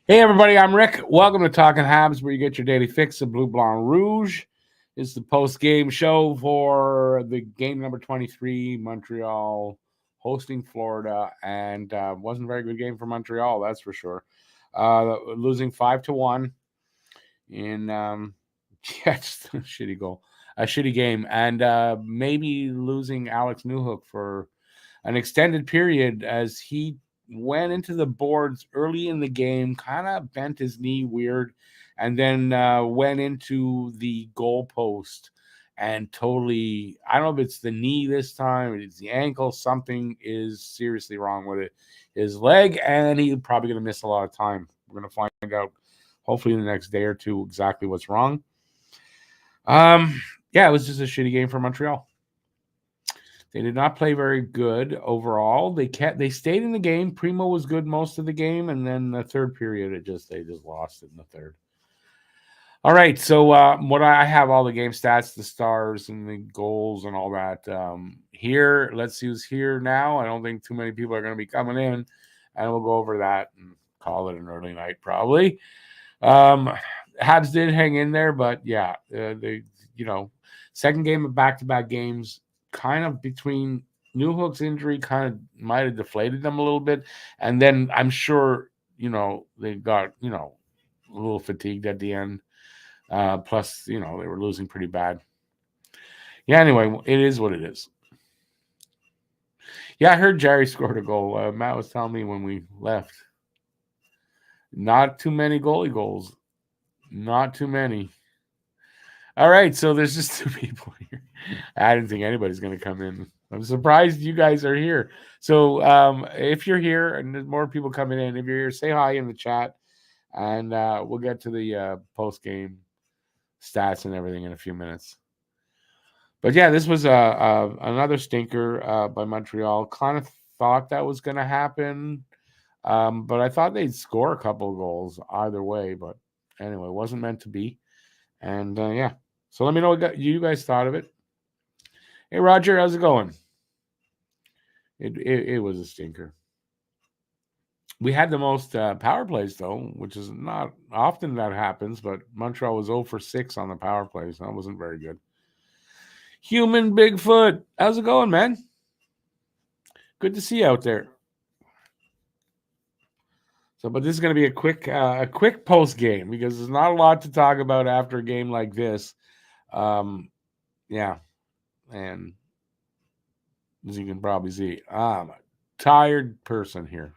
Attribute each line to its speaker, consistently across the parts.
Speaker 1: Hey, everybody, I'm Rick. Welcome to Talking Habs, where you get your daily fix of Bleu Blanc Rouge. It's the post-game show for the game number 23, Montreal hosting Florida, and wasn't a very good game for Montreal, that's for sure. Losing 5-1 in just a shitty goal, a shitty game, and maybe losing Alex Newhook for an extended period as he went into the boards early in the game, kind of bent his knee weird, and then went into the goalpost and totally, I don't know if it's the knee this time, it's the ankle, something is seriously wrong with it. His leg, and he's probably going to miss a lot of time. We're going to find out, hopefully in the next day or two, exactly what's wrong. Yeah, it was just a shitty game for Montreal. They did not play very good overall. They stayed in the game. Primo was good most of the game, and then the third period, they just lost it in the third. All right, so what I have all the game stats, the stars, and the goals, and all that here. Let's see who's here now. I don't think too many people are going to be coming in, and we'll go over that and call it an early night probably. Habs did hang in there, but yeah, second game of back-to-back games. Kind of between Newhook's injury kind of might have deflated them a little bit. And then I'm sure, they got, a little fatigued at the end. Plus, they were losing pretty bad. Yeah, anyway, it is what it is. Yeah, I heard Jerry scored a goal. Matt was telling me when we left. Not too many goalie goals. Not too many. All right, so there's just two people here. I didn't think anybody's going to come in. I'm surprised you guys are here. So if you're here and there's more people coming in, if you're here, say hi in the chat, and we'll get to the post-game stats and everything in a few minutes. But yeah, this was another stinker by Montreal. Kind of thought that was going to happen, but I thought they'd score a couple of goals either way. But anyway, it wasn't meant to be. And yeah. So let me know what you guys thought of it. Hey, Roger, how's it going? It was a stinker. We had the most power plays, though, which is not often that happens, but Montreal was 0 for 6 on the power plays. That wasn't very good. Human Bigfoot, how's it going, man? Good to see you out there. So, but this is going to be a quick post game because there's not a lot to talk about after a game like this. Yeah, and as you can probably see, I'm a tired person here.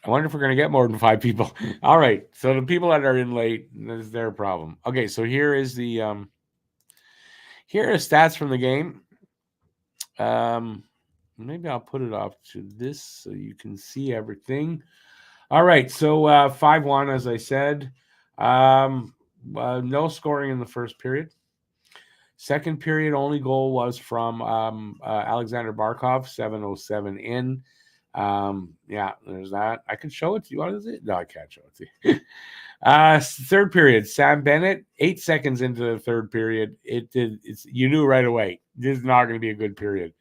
Speaker 1: I wonder if we're going to get more than 5 people. All right, so the people that are in late, that's their problem. Okay, so here is the here are stats from the game. Maybe I'll put it off to this so you can see everything. All right, so 5-1, as I said. No scoring in the first period. Second period, only goal was from Alexander Barkov, 7:07 in. Yeah, there's that. I can show it to you. What is it? No, I can't show it to you. Third period, Sam Bennett, 8 seconds into the third period. You knew right away this is not going to be a good period.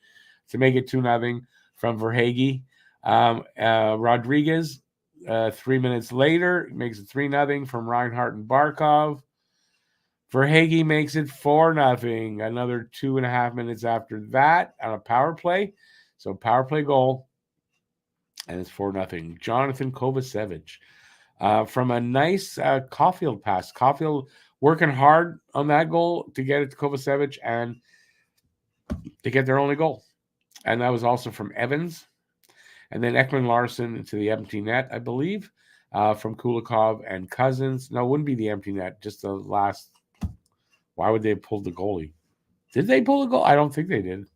Speaker 1: To make it 2-0 from Verhaeghe. Rodriguez, 3 minutes later, makes it 3-0 from Reinhart and Barkov. Verhaeghe makes it 4-0 another 2.5 minutes after that on a power play. So power play goal, and it's 4-0. Jonathan Kovacevic from a nice Caulfield pass. Caulfield working hard on that goal to get it to Kovacevic and to get their only goal. And that was also from Evans. And then Ekman Larson into the empty net, I believe, from Kulikov and Cousins. No, it wouldn't be the empty net, just the last. Why would they have pulled the goalie? Did they pull the goal? I don't think they did.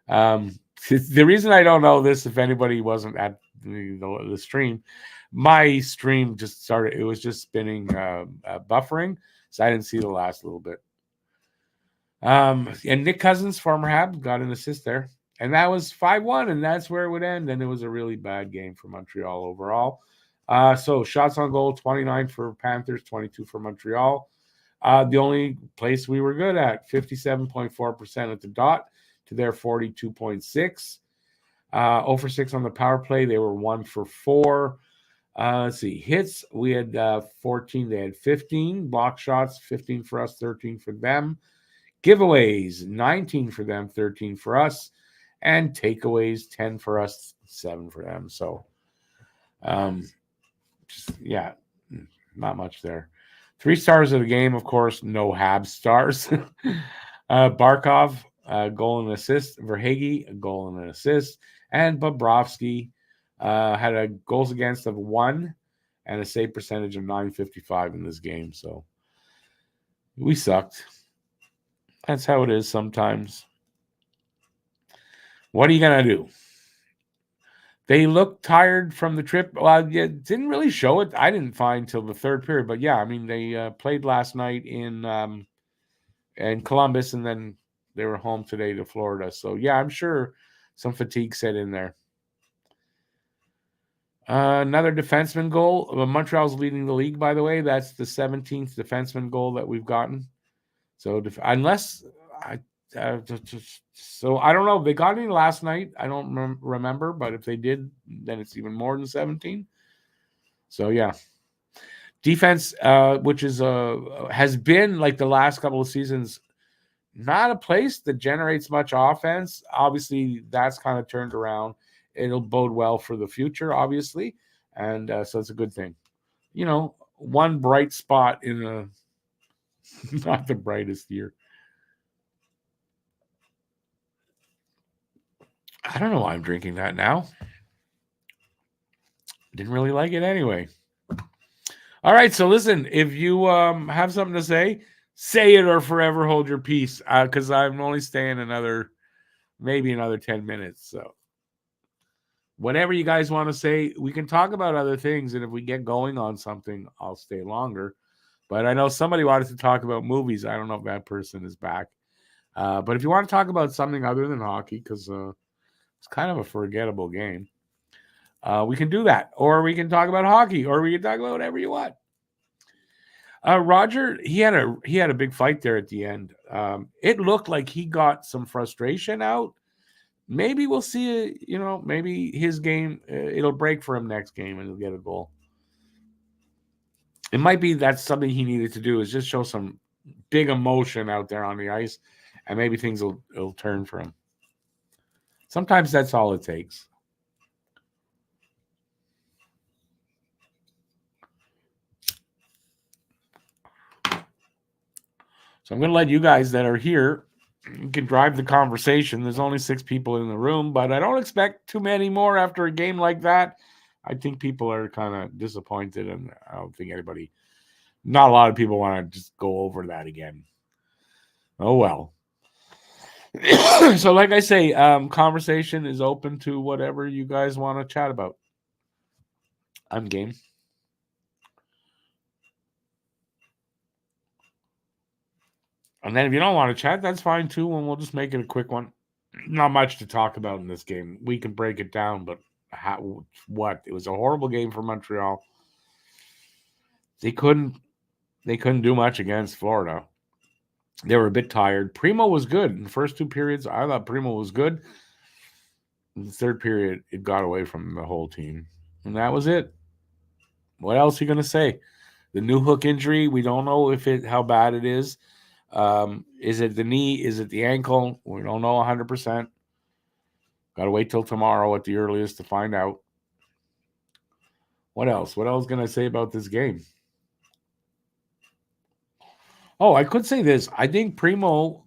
Speaker 1: The reason I don't know this, if anybody wasn't at the stream, my stream just started. It was just spinning, buffering, so I didn't see the last little bit. And Nick Cousins, former Habs, got an assist there. And that was 5-1, and that's where it would end. And it was a really bad game for Montreal overall. So shots on goal, 29 for Panthers, 22 for Montreal. The only place we were good at, 57.4% at the dot to their 42.6. 0 for 6 on the power play. They were 1 for 4. Let's see. Hits, we had 14. They had 15. Block shots, 15 for us, 13 for them. Giveaways, 19 for them, 13 for us. And takeaways, 10 for us, 7 for them. So, yeah, not much there. 3 stars of the game, of course, no Habs stars. Barkov, goal and assist. Verhaeghe, a goal and an assist. And Bobrovsky had a goals against of 1 and a save percentage of .955 in this game. So we sucked. That's how it is sometimes. What are you going to do? They looked tired from the trip. Well, yeah, didn't really show it. I didn't find till the third period. But yeah, I mean, they played last night in Columbus, and then they were home today to Florida. So yeah, I'm sure some fatigue set in there. Another defenseman goal. Montreal's leading the league, by the way. That's the 17th defenseman goal that we've gotten. So unless so I don't know if they got any last night. I don't remember, but if they did, then it's even more than 17. So yeah, defense, which is has been like the last couple of seasons, not a place that generates much offense. Obviously, that's kind of turned around. It'll bode well for the future, obviously, and so it's a good thing. You know, one bright spot in a not the brightest year. I don't know why I'm drinking that now. Didn't really like it anyway. All right, so listen, if you have something to say it or forever hold your peace, because I'm only staying maybe another 10 minutes. So whatever you guys want to say, we can talk about other things, and if we get going on something, I'll stay longer. But I know somebody wanted to talk about movies. I don't know if that person is back. But if you want to talk about something other than hockey, because it's kind of a forgettable game, we can do that. Or we can talk about hockey, or we can talk about whatever you want. Roger, he had a big fight there at the end. It looked like he got some frustration out. Maybe we'll see, maybe his game, it'll break for him next game and he'll get a goal. It might be that's something he needed to do, is just show some big emotion out there on the ice, and maybe things will turn for him. Sometimes that's all it takes. So I'm going to let you guys that are here, you can drive the conversation. There's only 6 people in the room, but I don't expect too many more after a game like that. I think people are kind of disappointed, and I don't think not a lot of people want to just go over that again. Oh, well. So like I say, conversation is open to whatever you guys want to chat about. I'm game. And then if you don't want to chat, that's fine too, and we'll just make it a quick one. Not much to talk about in this game. We can break it down, but what? It was a horrible game for Montreal. They couldn't do much against Florida. They were a bit tired. Primo was good in the first 2 periods. I thought Primo was good. In the third period, it got away from the whole team, and that was it. What else are you going to say? The Newhook injury, we don't know how bad it is. Is it the knee? Is it the ankle? We don't know 100%. Got to wait till tomorrow at the earliest to find out. What else? What else can I say about this game? Oh, I could say this. I think Primo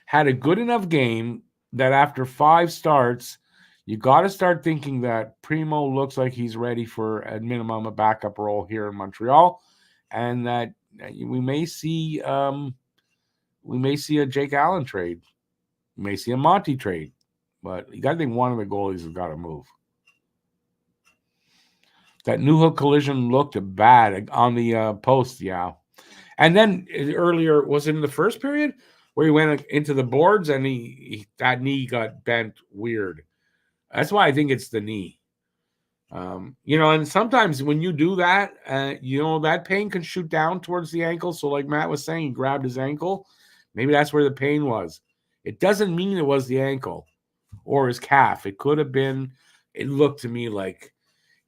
Speaker 1: had a good enough game that after 5 starts, you got to start thinking that Primo looks like he's ready for at minimum a backup role here in Montreal, and that we may see a Jake Allen trade. We may see a Monty trade. But you got to think one of the goalies has got to move. That Newhook collision looked bad on the post, yeah. And then earlier, was it in the first period where he went into the boards and that knee got bent weird? That's why I think it's the knee. And sometimes when you do that, that pain can shoot down towards the ankle. So like Matt was saying, he grabbed his ankle. Maybe that's where the pain was. It doesn't mean it was the ankle. or his calf. It could have been. It looked to me like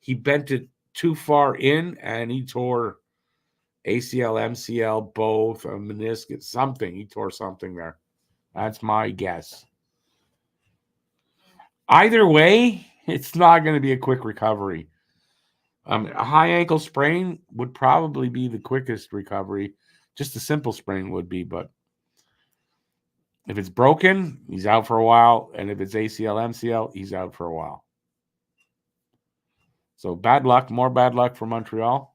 Speaker 1: he bent it too far in and he tore ACL, MCL, both, a meniscus, something. He tore something there. That's my guess. Either way, it's not going to be a quick recovery. A high ankle sprain would probably be the quickest recovery. Just a simple sprain would be, but if it's broken, he's out for a while. And if it's ACL, MCL, he's out for a while. So bad luck, more bad luck for Montreal.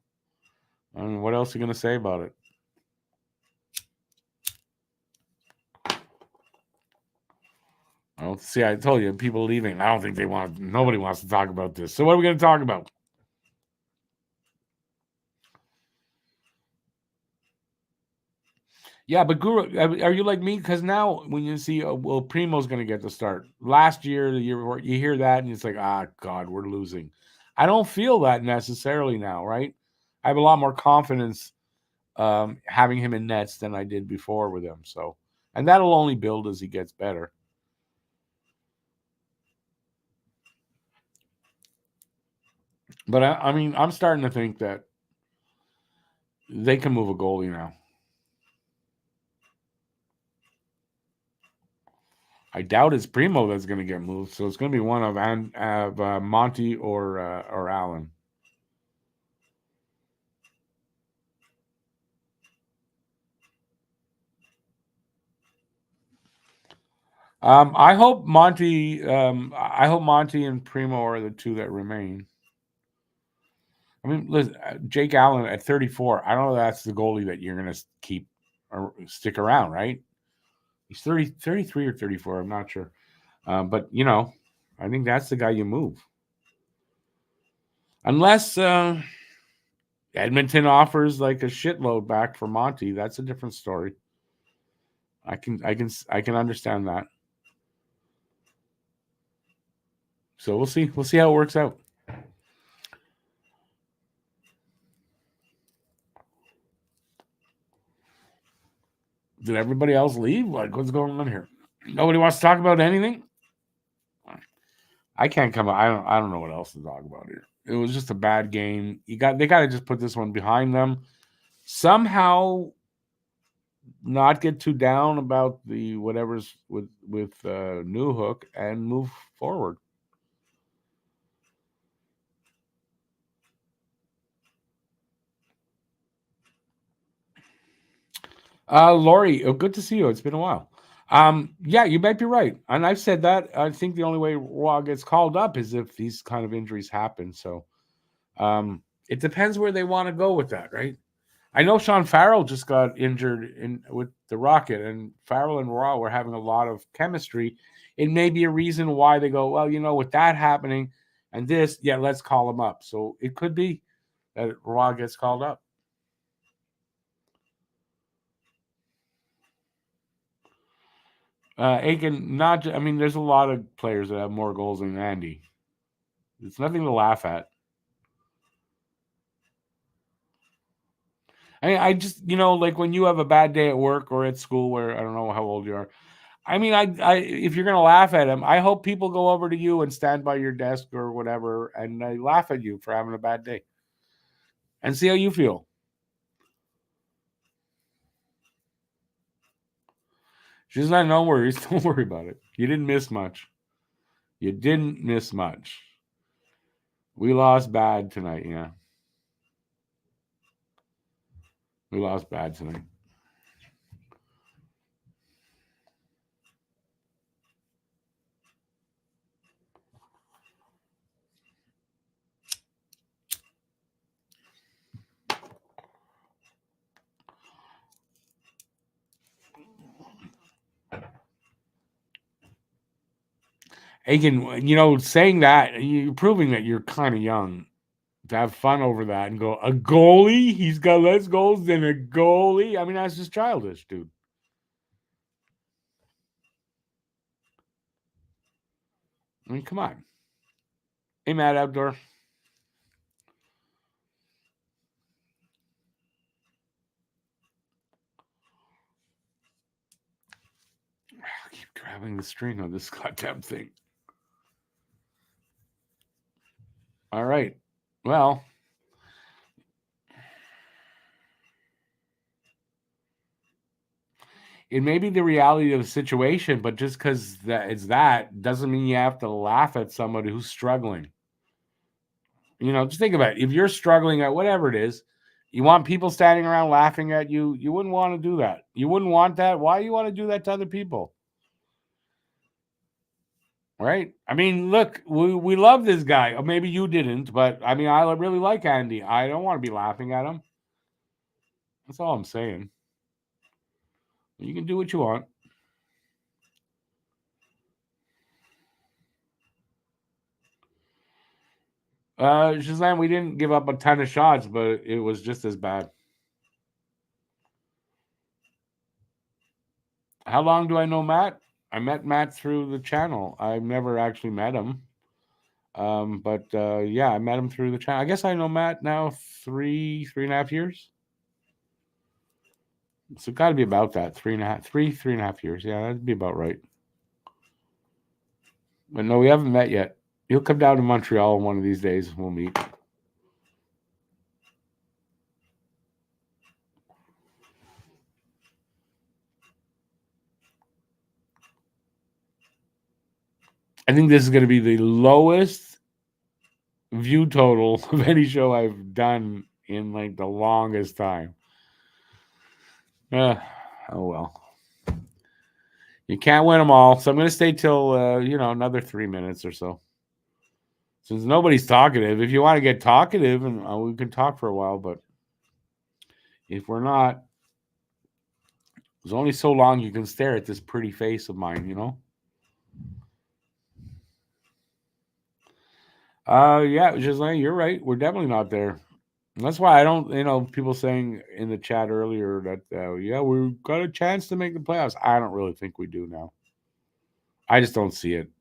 Speaker 1: I mean, what else are you going to say about it? See, I told you, people leaving. I don't think they want. Nobody wants to talk about this. So what are we going to talk about? Yeah, but Guru, are you like me? Because now when you see, well, Primo's going to get the start. Last year, the year before, you hear that and it's like, God, we're losing. I don't feel that necessarily now, right? I have a lot more confidence having him in nets than I did before with him. So, and that'll only build as he gets better. But I mean, I'm starting to think that they can move a goalie now. I doubt it's Primo that's going to get moved, so it's going to be one of Monty or Allen. I hope Monty. I hope Monty and Primo are the two that remain. I mean, listen, Jake Allen at 34. I don't know if that's the goalie that you're going to keep or stick around, right? He's 33 or 34. I'm not sure. But, I think that's the guy you move. Unless Edmonton offers like a shitload back for Monty. That's a different story. I can understand that. So we'll see. We'll see how it works out. Did everybody else leave? Like, what's going on here? Nobody wants to talk about anything? I can't come. I don't know what else to talk about here. It was just a bad game. They got to just put this one behind them. Somehow, not get too down about the whatever's with New Hook and move forward. Lori, good to see you. It's been a while. Yeah, you might be right, and I've said that. I think the only way Roy gets called up is if these kind of injuries happen. So, it depends where they want to go with that, right? I know Sean Farrell just got injured with the Rocket, and Farrell and Raw were having a lot of chemistry. It may be a reason why they go, well, with that happening and this, yeah, let's call him up. So it could be that Raw gets called up. Aiken, there's a lot of players that have more goals than Andy. It's nothing to laugh at. I just, like when you have a bad day at work or at school, where I don't know how old you are. I mean, I if you're gonna laugh at him, I hope people go over to you and stand by your desk or whatever, and they laugh at you for having a bad day, and see how you feel. She's like, no worries, don't worry about it. You didn't miss much. You didn't miss much. We lost bad tonight, yeah. We lost bad tonight. Aiken, saying that, you're proving that you're kind of young to have fun over that and go, a goalie? He's got less goals than a goalie? I mean, that's just childish, dude. I mean, come on. Hey, Matt Outdoor. I keep for having the string on this goddamn thing. All right. Well, it may be the reality of the situation, but just because that doesn't mean you have to laugh at somebody who's struggling. Just think about it. If you're struggling at whatever it is, you want people standing around laughing at you. You wouldn't want to do that. You wouldn't want that. Why do you want to do that to other people? Right? I mean, look, we love this guy. Or maybe you didn't, but I mean, I really like Andy. I don't want to be laughing at him. That's all I'm saying. You can do what you want. Shazam, we didn't give up a ton of shots, but it was just as bad. How long do I know Matt? I met Matt through the channel. I've never actually met him. But yeah, I met him through the channel. I guess I know Matt now 3.5 years. So it got to be about that. 3.5 years. Yeah, that'd be about right. But no, we haven't met yet. He'll come down to Montreal one of these days. We'll meet. I think this is going to be the lowest view total of any show I've done in like the longest time. Oh well. You can't win them all. So I'm going to stay till, another 3 minutes or so. Since nobody's talkative, if you want to get talkative, and we can talk for a while, but if we're not, there's only so long you can stare at this pretty face of mine, Yeah, just like you're right. We're definitely not there. And that's why I don't, people saying in the chat earlier that, yeah, we've got a chance to make the playoffs. I don't really think we do now. I just don't see it.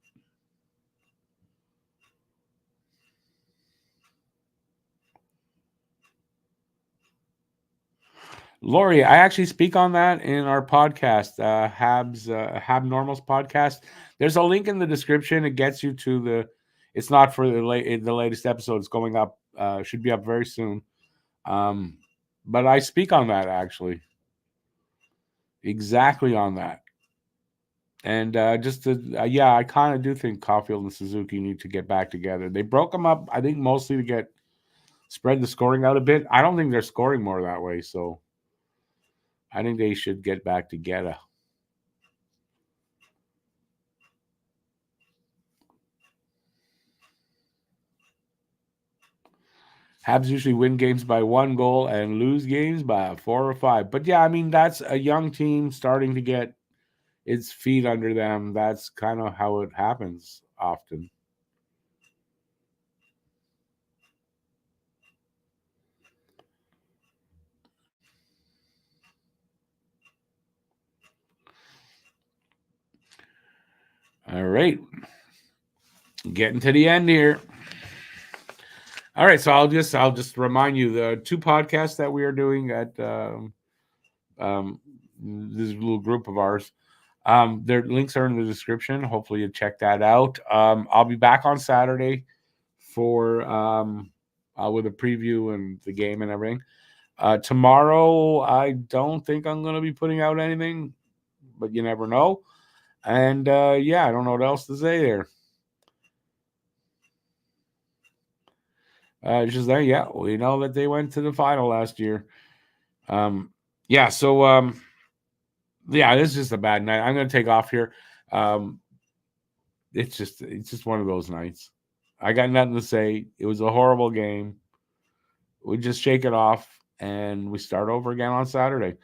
Speaker 1: Lori, I actually speak on that in our podcast, Hab Normals podcast. There's a link in the description. It gets you to it's not for the latest episode. It's going up, should be up very soon. But I speak on that actually. Exactly on that. And I kind of do think Caulfield and Suzuki need to get back together. They broke them up, I think, mostly to spread the scoring out a bit. I don't think they're scoring more that way, so I think they should get back together. Habs usually win games by 1 goal and lose games by 4 or 5. But yeah, I mean, that's a young team starting to get its feet under them. That's kind of how it happens often. All right. Getting to the end here. All right, so I'll just remind you the 2 podcasts that we are doing at this little group of ours. Their links are in the description. Hopefully you check that out. I'll be back on Saturday for with a preview and the game and everything. Tomorrow, I don't think I'm going to be putting out anything, but you never know. And I don't know what else to say there. Just that, yeah, we know that they went to the final last year. This is just a bad night. I'm going to take off here. It's just one of those nights. I got nothing to say. It was a horrible game. We just shake it off and we start over again on Saturday.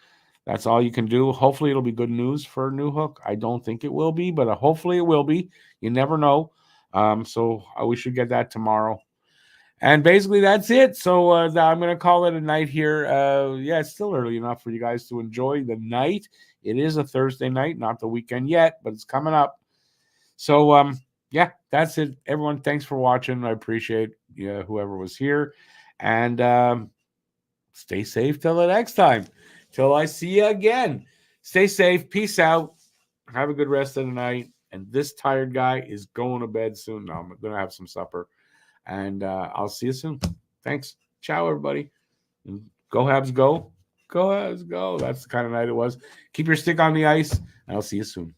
Speaker 1: That's all you can do. Hopefully it'll be good news for New Hook. I don't think it will be, but hopefully it will be. You never know. So we should get that tomorrow. And basically that's it. So I'm going to call it a night here. It's still early enough for you guys to enjoy the night. It is a Thursday night, not the weekend yet, but it's coming up. So, that's it. Everyone, thanks for watching. I appreciate whoever was here. And stay safe till the next time. Till I see you again. Stay safe. Peace out. Have a good rest of the night. And this tired guy is going to bed soon. No, I'm going to have some supper. And I'll see you soon. Thanks. Ciao, everybody. And go Habs, go. Go Habs, go. That's the kind of night it was. Keep your stick on the ice, and I'll see you soon.